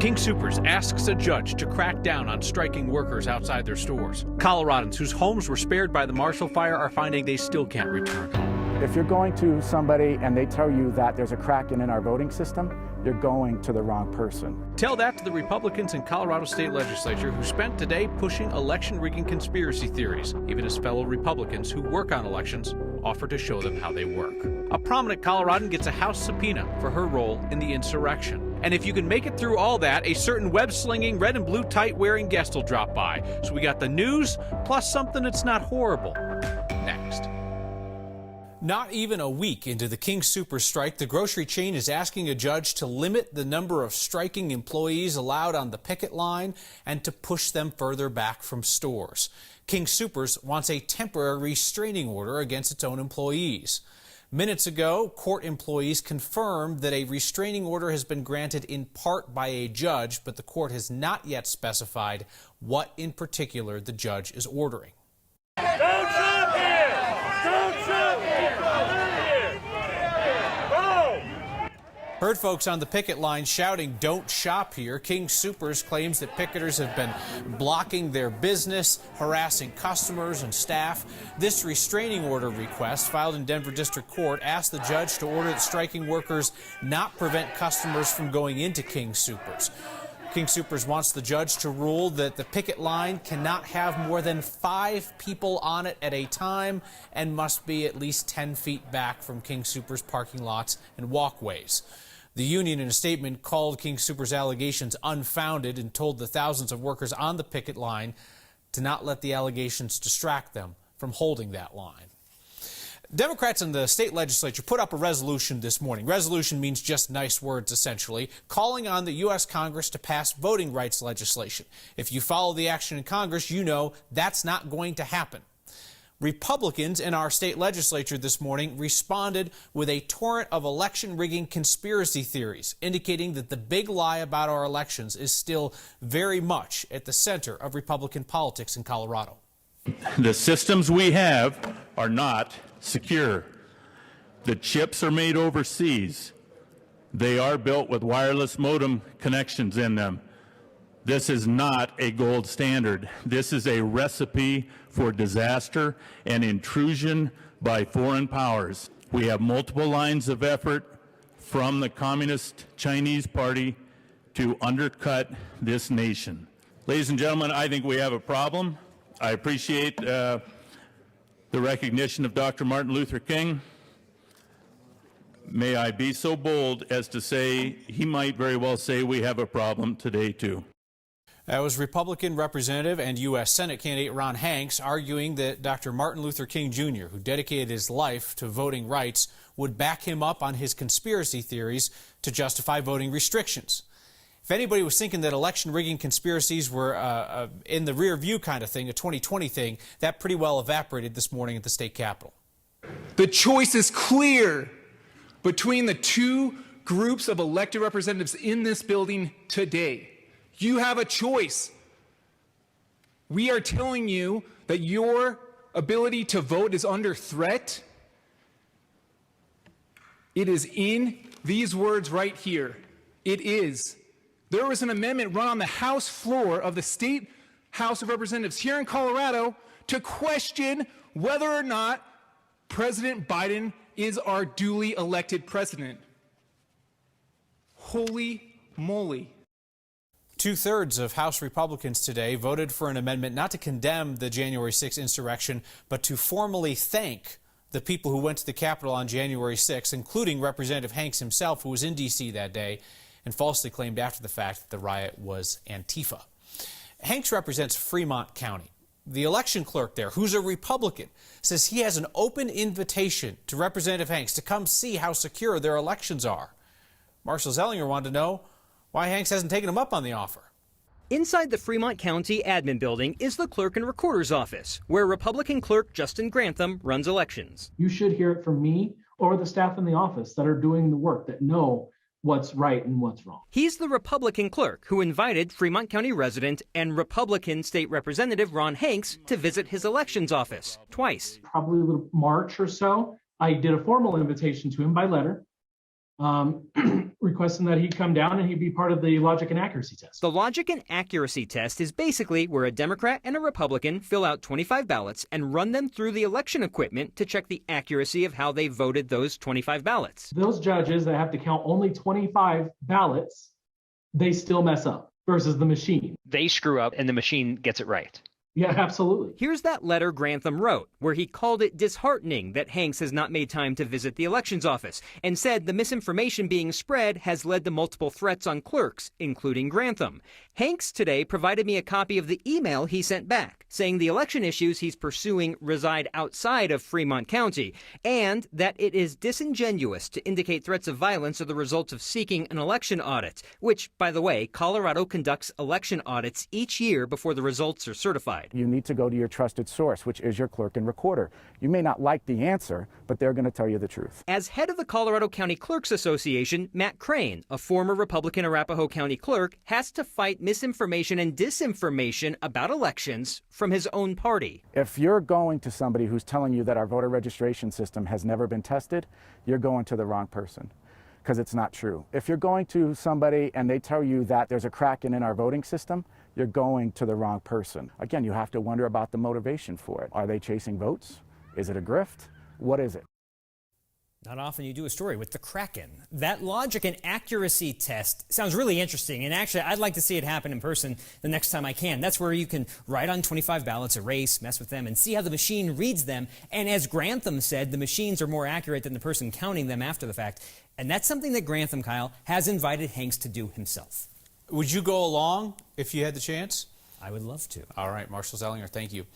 King Soopers asks a judge to crack down on striking workers outside their stores. Coloradans whose homes were spared by the Marshall Fire are finding they still can't return home. If you're going to somebody and they tell you that there's a crack in our voting system, you're going to the wrong person. Tell that to the Republicans in Colorado State Legislature who spent today pushing election rigging conspiracy theories, even as fellow Republicans who work on elections offer to show them how they work. A prominent Coloradan gets a House subpoena for her role in the insurrection. And if you can make it through all that, a certain web-slinging, red and blue tight-wearing guest will drop by. So we got the news, plus something that's not horrible. Next. Not even a week into the King Soopers strike, the grocery chain is asking a judge to limit the number of striking employees allowed on the picket line and to push them further back from stores. King Soopers wants a temporary restraining order against its own employees. Minutes ago, court employees confirmed that a restraining order has been granted in part by a judge, but the court has not yet specified what in particular the judge is ordering. Don't shop here! Don't shop here! Heard folks on the picket line shouting, "Don't shop here." King Soopers claims that picketers have been blocking their business, harassing customers and staff. This restraining order request, filed in Denver District Court, asked the judge to order that striking workers not prevent customers from going into King Soopers. King Soopers wants the judge to rule that the picket line cannot have more than 5 people on it at a time and must be at least 10 feet back from King Soopers parking lots and walkways. The union, in a statement, called King Soopers' allegations unfounded and told the thousands of workers on the picket line to not let the allegations distract them from holding that line. Democrats in the state legislature put up a resolution this morning. Resolution means just nice words, essentially, calling on the U.S. Congress to pass voting rights legislation. If you follow the action in Congress, you know that's not going to happen. Republicans in our state legislature this morning responded with a torrent of election rigging conspiracy theories, indicating that the big lie about our elections is still very much at the center of Republican politics in Colorado. The systems we have are not secure. The chips are made overseas. They are built with wireless modem connections in them. This is not a gold standard. This is a recipe for disaster and intrusion by foreign powers. We have multiple lines of effort from the Communist Chinese Party to undercut this nation. Ladies and gentlemen, I think we have a problem. I appreciate the recognition of Dr. Martin Luther King. May I be so bold as to say he might very well say we have a problem today too. That was Republican Representative and U.S. Senate candidate Ron Hanks arguing that Dr. Martin Luther King Jr., who dedicated his life to voting rights, would back him up on his conspiracy theories to justify voting restrictions. If anybody was thinking that election rigging conspiracies were in the rear view kind of thing, a 2020 thing, that pretty well evaporated this morning at the state capitol. The choice is clear between the two groups of elected representatives in this building today. You have a choice. We are telling you that your ability to vote is under threat. It is in these words right here. It is. There was an amendment run on the House floor of the State House of Representatives here in Colorado to question whether or not President Biden is our duly elected president. Holy moly. 2/3 of House Republicans today voted for an amendment not to condemn the January 6th insurrection, but to formally thank the people who went to the Capitol on January 6th, including Representative Hanks himself, who was in D.C. that day and falsely claimed after the fact that the riot was Antifa. Hanks represents Fremont County. The election clerk there, who's a Republican, says he has an open invitation to Representative Hanks to come see how secure their elections are. Marshall Zellinger wanted to know why Hanks hasn't taken him up on the offer. Inside the Fremont County admin building is the clerk and recorder's office, where Republican clerk Justin Grantham runs elections. You should hear it from me or the staff in the office that are doing the work, that know what's right and what's wrong. He's the Republican clerk who invited Fremont County resident and Republican State Representative Ron Hanks to visit his elections office twice. Probably a little March or so, I did a formal invitation to him by letter. requesting that he come down and he be part of the logic and accuracy test. The logic and accuracy test is basically where a Democrat and a Republican fill out 25 ballots and run them through the election equipment to check the accuracy of how they voted those 25 ballots. Those judges that have to count only 25 ballots, they still mess up versus the machine. They screw up and the machine gets it right. Yeah, absolutely. Here's that letter Grantham wrote, where he called it disheartening that Hanks has not made time to visit the elections office, and said the misinformation being spread has led to multiple threats on clerks, including Grantham. Hanks today provided me a copy of the email he sent back, saying the election issues he's pursuing reside outside of Fremont County, and that it is disingenuous to indicate threats of violence are the results of seeking an election audit, which, by the way, Colorado conducts election audits each year before the results are certified. You need to go to your trusted source, which is your clerk and recorder. You may not like the answer, but they're going to tell you the truth. As head of the Colorado County Clerks Association, Matt Crane, a former Republican Arapahoe County clerk, has to fight misinformation and disinformation about elections from his own party. If you're going to somebody who's telling you that our voter registration system has never been tested, you're going to the wrong person, because it's not true. If you're going to somebody and they tell you that there's a crack in our voting system, you're going to the wrong person. Again, you have to wonder about the motivation for it. Are they chasing votes? Is it a grift? What is it? Not often you do a story with the Kraken. That logic and accuracy test sounds really interesting, and actually I'd like to see it happen in person the next time I can. That's where you can write on 25 ballots, erase, mess with them, and see how the machine reads them. And as Grantham said, the machines are more accurate than the person counting them after the fact. And that's something that Grantham, Kyle, has invited Hanks to do himself. Would you go along if you had the chance? I would love to. All right, Marshall Zellinger, thank you.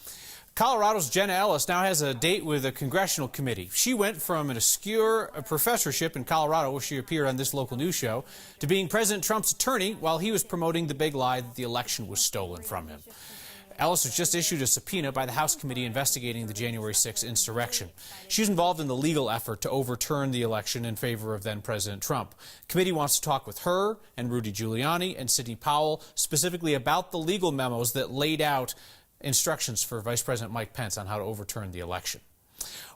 Colorado's Jenna Ellis now has a date with a congressional committee. She went from an obscure professorship in Colorado, where she appeared on this local news show, to being President Trump's attorney while he was promoting the big lie that the election was stolen from him. Ellis was just issued a subpoena by the House committee investigating the January 6th insurrection. She's involved in the legal effort to overturn the election in favor of then-President Trump. The committee wants to talk with her and Rudy Giuliani and Sidney Powell specifically about the legal memos that laid out instructions for Vice President Mike Pence on how to overturn the election.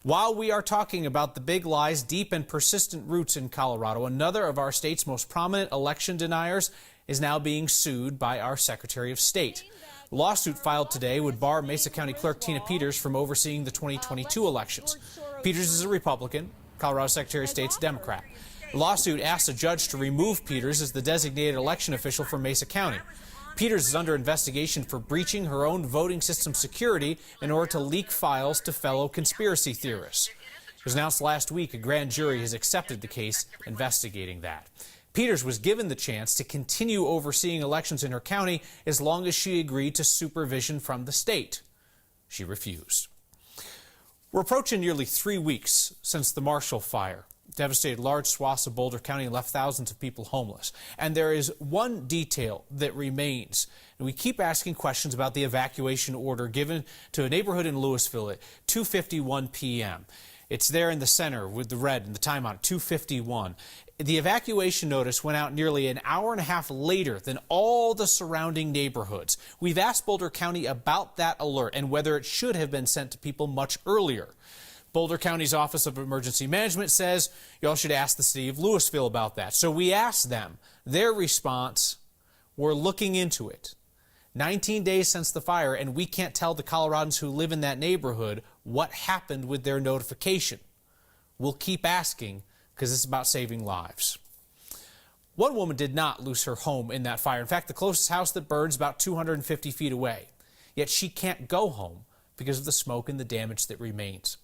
While we are talking about the big lie's deep and persistent roots in Colorado, another of our state's most prominent election deniers is now being sued by our Secretary of State. The lawsuit filed today would bar Mesa County Clerk Tina Peters from overseeing the 2022 elections. Peters is a Republican. Colorado Secretary of State's a Democrat. The lawsuit asks a judge to remove Peters as the designated election official for Mesa County. Peters is under investigation for breaching her own voting system security in order to leak files to fellow conspiracy theorists. It was announced last week a grand jury has accepted the case investigating that. Peters was given the chance to continue overseeing elections in her county as long as she agreed to supervision from the state. She refused. We're approaching nearly 3 weeks since the Marshall Fire devastated large swaths of Boulder County and left thousands of people homeless. And there is one detail that remains. And we keep asking questions about the evacuation order given to a neighborhood in Louisville at 2:51 p.m. It's there in the center with the red and the time on it, 2:51. The evacuation notice went out nearly an hour and a half later than all the surrounding neighborhoods. We've asked Boulder County about that alert and whether it should have been sent to people much earlier. Boulder County's Office of Emergency Management says y'all should ask the city of Louisville about that. So we asked them. Their response, we're looking into it. 19 days since the fire, and we can't tell the Coloradans who live in that neighborhood what happened with their notification. We'll keep asking because it's about saving lives. One woman did not lose her home in that fire. In fact, the closest house that burned is about 250 feet away. Yet she can't go home because of the smoke and the damage that remains.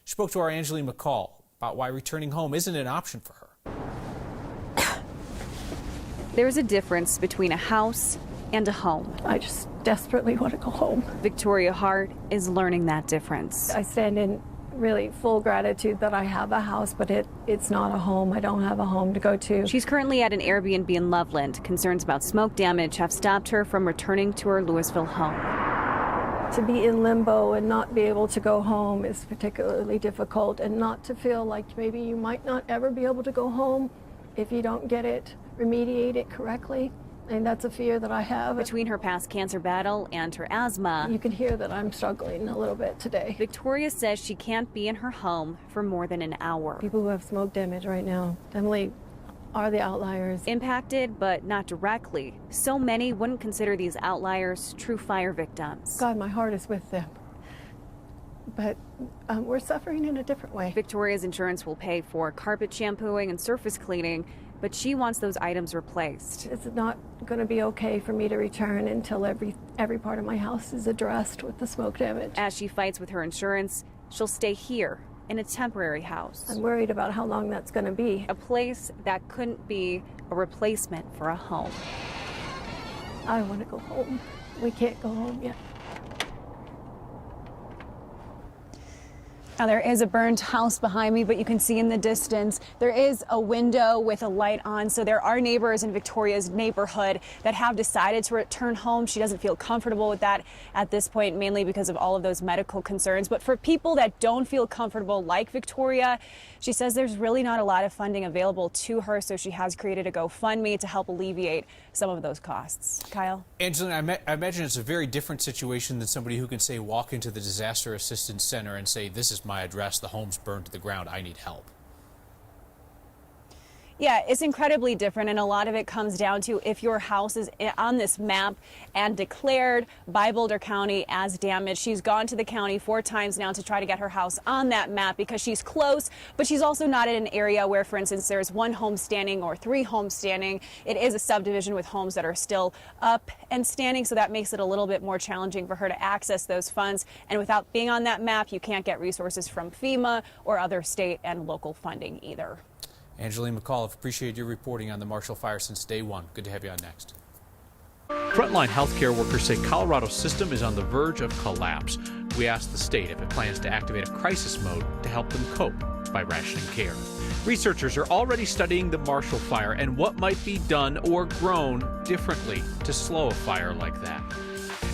She spoke to our Angeline McCall about why returning home isn't an option for her. There's a difference between a house and a home. I just desperately want to go home. Victoria Hart is learning that difference. I stand in really full gratitude that I have a house, but it's not a home. I don't have a home to go to. She's currently at an Airbnb in Loveland. Concerns about smoke damage have stopped her from returning to her Louisville home. To be in limbo and not be able to go home is particularly difficult, and not to feel like maybe you might not ever be able to go home if you don't get it, remediate it correctly. And that's a fear that I have. Between her past cancer battle and her asthma, you can hear that I'm struggling a little bit today. Victoria says she can't be in her home for more than an hour. People who have smoke damage right now definitely are the outliers. Impacted, but not directly. So many wouldn't consider these outliers true fire victims. God, my heart is with them. But we're suffering in a different way. Victoria's insurance will pay for carpet shampooing and surface cleaning, but she wants those items replaced. It's not going to be okay for me to return until every part of my house is addressed with the smoke damage. As she fights with her insurance, she'll stay here in a temporary house. I'm worried about how long that's going to be. A place that couldn't be a replacement for a home. I want to go home. We can't go home yet. Now, there is a burned house behind me, but you can see in the distance there is a window with a light on. So there are neighbors in Victoria's neighborhood that have decided to return home. She doesn't feel comfortable with that at this point, mainly because of all of those medical concerns. But for people that don't feel comfortable like Victoria, she says there's really not a lot of funding available to her. So she has created a GoFundMe to help alleviate some of those costs. Kyle? Angelina, I imagine it's a very different situation than somebody who can, say, walk into the Disaster Assistance Center and say, this is my address, the home's burned to the ground, I need help. Yeah, it's incredibly different, and a lot of it comes down to if your house is on this map and declared by Boulder County as damaged. She's gone to the county 4 times now to try to get her house on that map because she's close, but she's also not in an area where, for instance, there's 1 home standing or 3 homes standing. It is a subdivision with homes that are still up and standing, so that makes it a little bit more challenging for her to access those funds. And without being on that map, you can't get resources from FEMA or other state and local funding either. Angeline McAuliffe, appreciate your reporting on the Marshall Fire since day one. Good to have you on next. Frontline healthcare workers say Colorado's system is on the verge of collapse. We asked the state if it plans to activate a crisis mode to help them cope by rationing care. Researchers are already studying the Marshall Fire and what might be done or grown differently to slow a fire like that.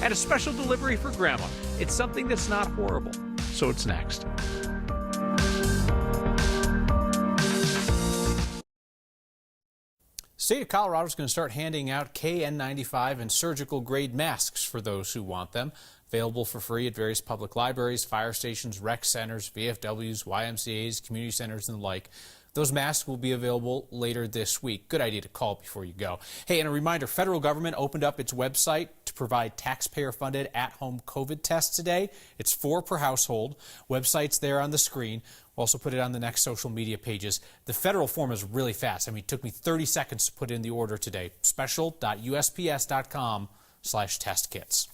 And a special delivery for Grandma. It's something that's not horrible, so it's next. State of Colorado is going to start handing out KN95 and surgical grade masks for those who want them. Available for free at various public libraries, fire stations, rec centers, VFWs, YMCAs, community centers, and the like. Those masks will be available later this week. Good idea to call before you go. Hey, and a reminder, federal government opened up its website to provide taxpayer-funded at-home COVID tests today. It's 4 per household. Website's there on the screen. We'll also put it on the next social media pages. The federal form is really fast. I mean, it took me 30 seconds to put in the order today. Special.usps.com/test kits.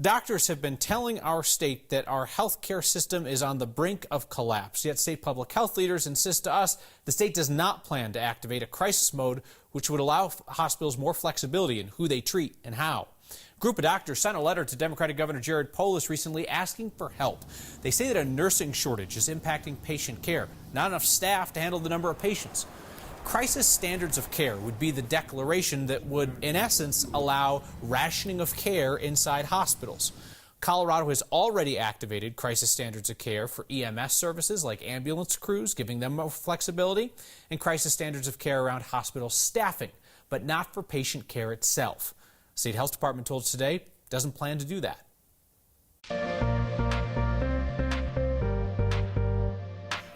Doctors have been telling our state that our healthcare system is on the brink of collapse. Yet state public health leaders insist to us the state does not plan to activate a crisis mode, which would allow hospitals more flexibility in who they treat and how. A group of doctors sent a letter to Democratic Governor Jared Polis recently asking for help. They say that a nursing shortage is impacting patient care, not enough staff to handle the number of patients. Crisis standards of care would be the declaration that would, in essence, allow rationing of care inside hospitals. Colorado has already activated crisis standards of care for EMS services like ambulance crews, giving them more flexibility, and crisis standards of care around hospital staffing, but not for patient care itself. The State Health Department told us today it doesn't plan to do that.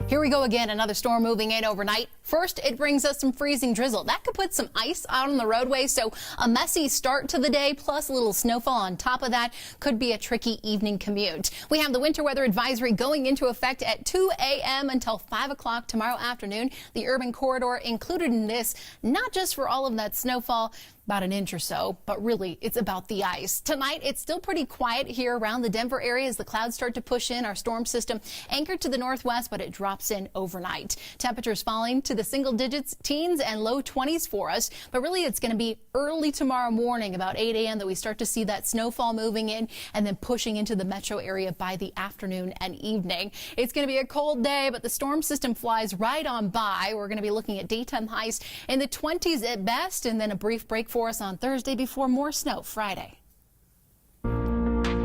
Here we go again, another storm moving in overnight. First, it brings us some freezing drizzle. That could put some ice out on the roadway, so a messy start to the day, plus a little snowfall on top of that could be a tricky evening commute. We have the winter weather advisory going into effect at 2 a.m. until 5 o'clock tomorrow afternoon. The urban corridor included in this, not just for all of that snowfall, about an inch or so, but really it's about the ice. Tonight, it's still pretty quiet here around the Denver area as the clouds start to push in. Our storm system anchored to the northwest, but it drops in overnight. Temperatures falling to the single digits, teens and low 20s for us, but really it's going to be early tomorrow morning, about 8 a.m. that we start to see that snowfall moving in and then pushing into the metro area by the afternoon and evening. It's going to be a cold day, but the storm system flies right on by. We're going to be looking at daytime highs in the 20s at best, and then a brief break for us on Thursday before more snow Friday.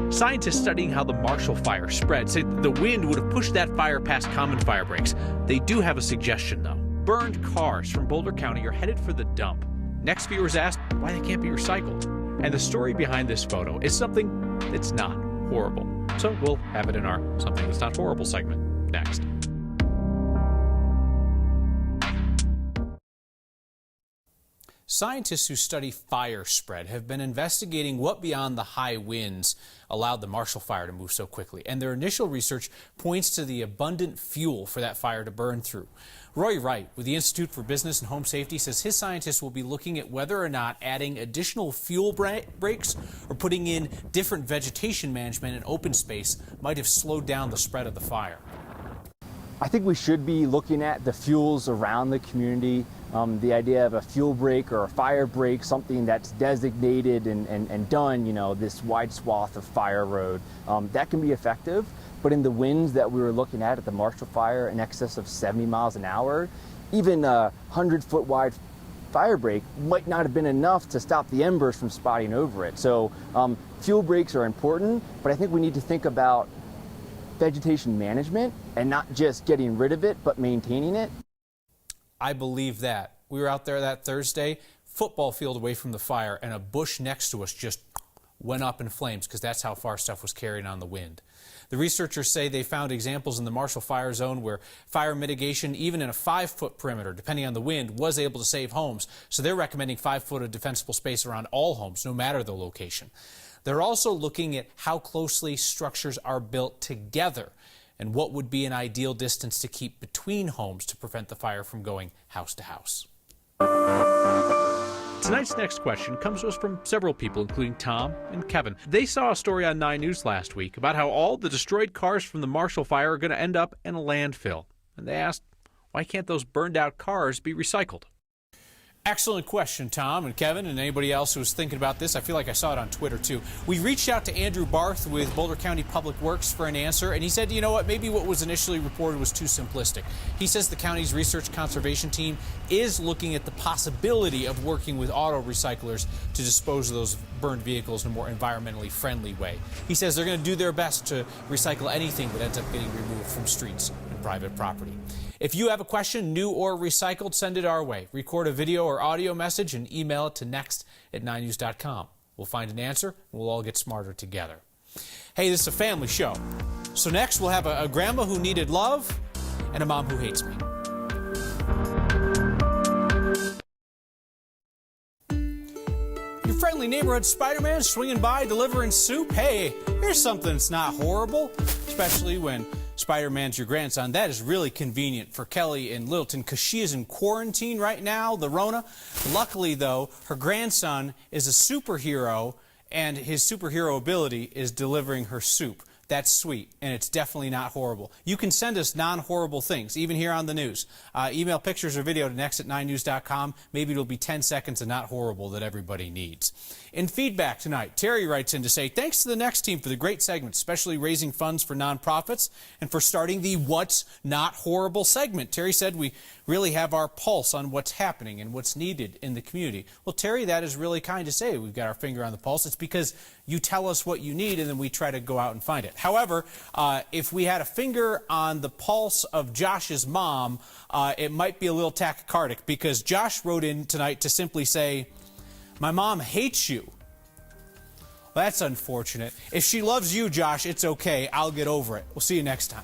Scientists studying how the Marshall Fire spread say the wind would have pushed that fire past common fire breaks. They do have a suggestion, though. Burned cars from Boulder County are headed for the dump. Next, viewers asked why they can't be recycled. And the story behind this photo is something that's not horrible. So we'll have it in our Something That's Not Horrible segment next. Scientists who study fire spread have been investigating what beyond the high winds allowed the Marshall Fire to move so quickly, and their initial research points to the abundant fuel for that fire to burn through. Roy Wright with the Institute for Business and Home Safety says his scientists will be looking at whether or not adding additional fuel breaks or putting in different vegetation management in open space might have slowed down the spread of the fire. I think we should be looking at the fuels around the community, the idea of a fuel break or a fire break, something that's designated and done, this wide swath of fire road. That can be effective, but in the winds that we were looking at the Marshall Fire in excess of 70 miles an hour, even a 100-foot wide fire break might not have been enough to stop the embers from spotting over it. So fuel breaks are important, but I think we need to think about vegetation management and not just getting rid of it, but maintaining it. I believe that. We were out there that Thursday, football field away from the fire, and a bush next to us just went up in flames because that's how far stuff was carrying on the wind. The researchers say they found examples in the Marshall Fire Zone where fire mitigation, even in a 5-foot perimeter, depending on the wind, was able to save homes. So they're recommending 5 foot of defensible space around all homes, no matter the location. They're also looking at how closely structures are built together and what would be an ideal distance to keep between homes to prevent the fire from going house to house. Tonight's next question comes to us from several people, including Tom and Kevin. They saw a story on 9 News last week about how all the destroyed cars from the Marshall Fire are going to end up in a landfill. And they asked, why can't those burned out cars be recycled? Excellent question, Tom and Kevin, and anybody else who was thinking about this. I feel like I saw it on Twitter, too. We reached out to Andrew Barth with Boulder County Public Works for an answer, and he said, you know what, maybe what was initially reported was too simplistic. He says the county's research conservation team is looking at the possibility of working with auto recyclers to dispose of those burned vehicles in a more environmentally friendly way. He says they're going to do their best to recycle anything that ends up getting removed from streets and private property. If you have a question, new or recycled, send it our way. Record a video or audio message and email it to next@9news.com. We'll find an answer, and we'll all get smarter together. Hey, this is a family show. So next, we'll have a grandma who needed love and a mom who hates me. Your friendly neighborhood Spider-Man swinging by delivering soup. Hey, here's something that's not horrible, especially when Spider-Man's your grandson. That is really convenient for Kelly in Littleton because she is in quarantine right now, the Rona. Luckily, though, her grandson is a superhero, and his superhero ability is delivering her soup. That's sweet, and it's definitely not horrible. You can send us non-horrible things, even here on the news. Email pictures or video to next@9news.com. Maybe it'll be 10 seconds of not horrible that everybody needs. In feedback tonight, Terry writes in to say, thanks to the Next team for the great segment, especially raising funds for nonprofits and for starting the What's Not Horrible segment. Terry said we really have our pulse on what's happening and what's needed in the community. Well, Terry, that is really kind to say. We've got our finger on the pulse. It's because you tell us what you need and then we try to go out and find it. However, if we had a finger on the pulse of Josh's mom, it might be a little tachycardic because Josh wrote in tonight to simply say, my mom hates you. Well, that's unfortunate. If she loves you, Josh, it's okay. I'll get over it. We'll see you next time.